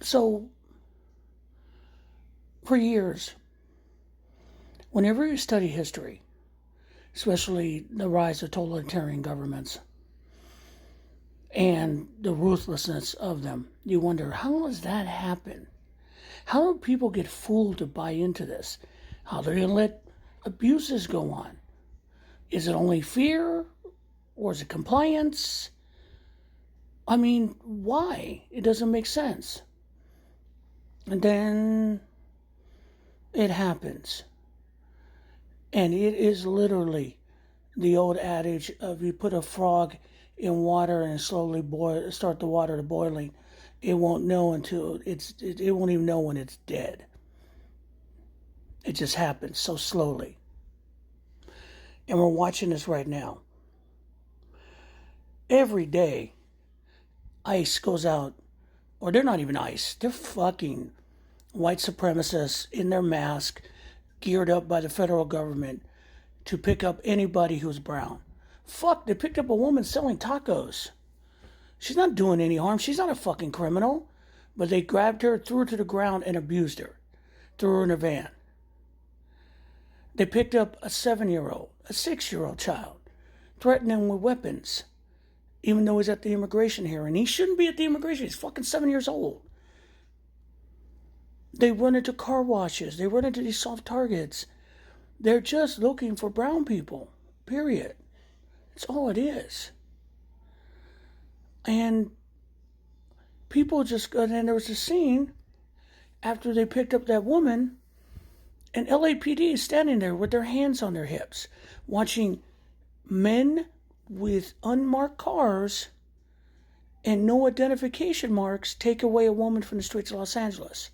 So, for years, whenever you study history, especially the rise of totalitarian governments and the ruthlessness of them, you wonder, how does that happen? How do people get fooled to buy into this? How do they let abuses go on? Is it only fear or is it compliance? I mean, why? It doesn't make sense. And then it happens. And it is literally the old adage of you put a frog in water and slowly start the water to boiling. It won't know until it won't even know when it's dead. It just happens so slowly. And we're watching this right now. Every day, ICE goes out, or they're not even ICE, they're fucking white supremacists in their mask, geared up by the federal government to pick up anybody who's brown. Fuck, they picked up a woman selling tacos. She's not doing any harm. She's not a fucking criminal. But they grabbed her, threw her to the ground, and abused her. Threw her in a van. They picked up a 7-year-old, a 6-year-old child, threatened him with weapons, even though he's at the immigration hearing. He shouldn't be at the immigration. He's fucking 7 years old. They run into car washes. They run into these soft targets. They're just looking for brown people, period. That's all it is. And people just, and then there was a scene after they picked up that woman, and LAPD is standing there with their hands on their hips, watching men with unmarked cars and no identification marks take away a woman from the streets of Los Angeles.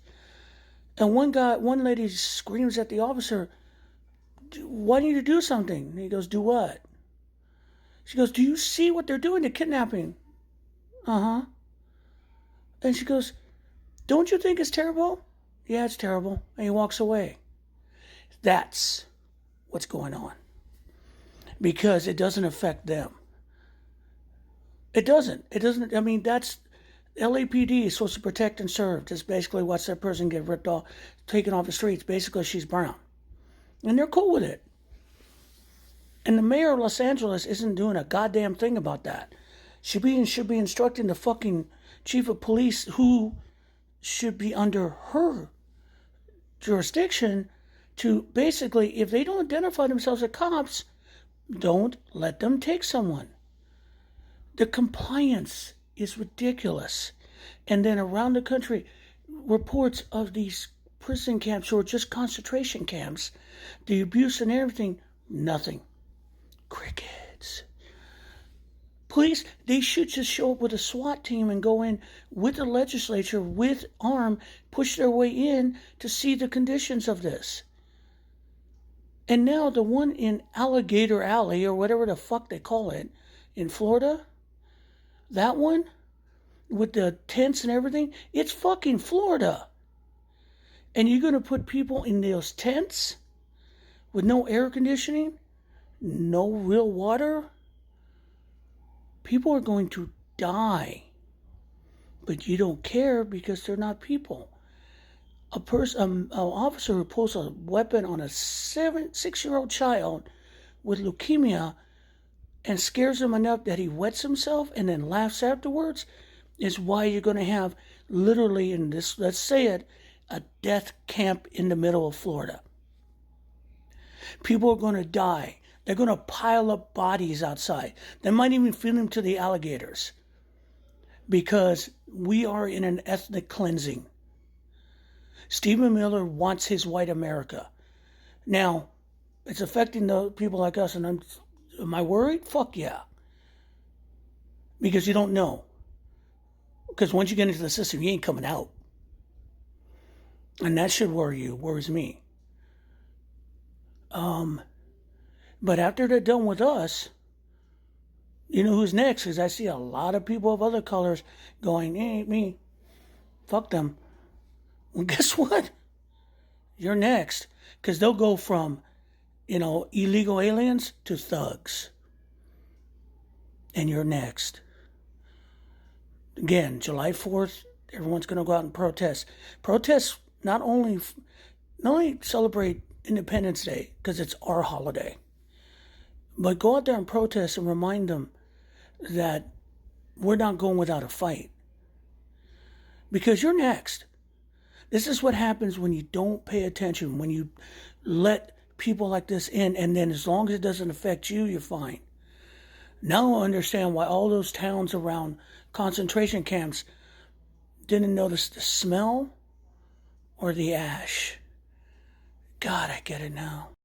And one lady screams at the officer, "Why don't you do something?" And he goes, "Do what?" She goes, "Do you see what they're doing? They're kidnapping." Uh-huh. And she goes, "Don't you think it's terrible?" "Yeah, it's terrible." And he walks away. That's what's going on. Because it doesn't affect them. It doesn't. I mean, that's LAPD is supposed to protect and serve. Just basically watch that person get ripped off, taken off the streets. Basically, she's brown. And they're cool with it. And the mayor of Los Angeles isn't doing a goddamn thing about that. Should be instructing the fucking chief of police, who should be under her jurisdiction, to basically, if they don't identify themselves as cops, don't let them take someone. The compliance is ridiculous. And then around the country, reports of these prison camps or just concentration camps, the abuse and everything, nothing. Crickets. Police, they should just show up with a SWAT team and go in with the legislature with arm, push their way in to see the conditions of this. And now the one in Alligator Alley, or whatever the fuck they call it, in Florida, that one with the tents and everything, it's fucking Florida. And you're going to put people in those tents with no air conditioning, no real water? People are going to die. But you don't care because they're not people. An officer who pulls a weapon on a 6-year-old child with leukemia and scares him enough that he wets himself and then laughs afterwards is why you're going to have literally in this, let's say it, a death camp in the middle of Florida. People are going to die. They're going to pile up bodies outside. They might even feed them to the alligators. Because we are in an ethnic cleansing. Stephen Miller wants his white America. Now, it's affecting the people like us, and am I worried? Fuck yeah. Because you don't know. Because once you get into the system, you ain't coming out. And that should worry you, worries me. But after they're done with us, you know who's next? Because I see a lot of people of other colors going, ain't me. Fuck them. Well, guess what? You're next. Because they'll go from, illegal aliens to thugs. And you're next. Again, July 4th, Everyone's going to go out and protest. Protest not only celebrate Independence Day because it's our holiday, but go out there and protest and remind them that we're not going without a fight. Because you're next. This is what happens when you don't pay attention, when you let people like this in, and then as long as it doesn't affect you, you're fine. Now I understand why all those towns around concentration camps didn't notice the smell or the ash. God, I get it now.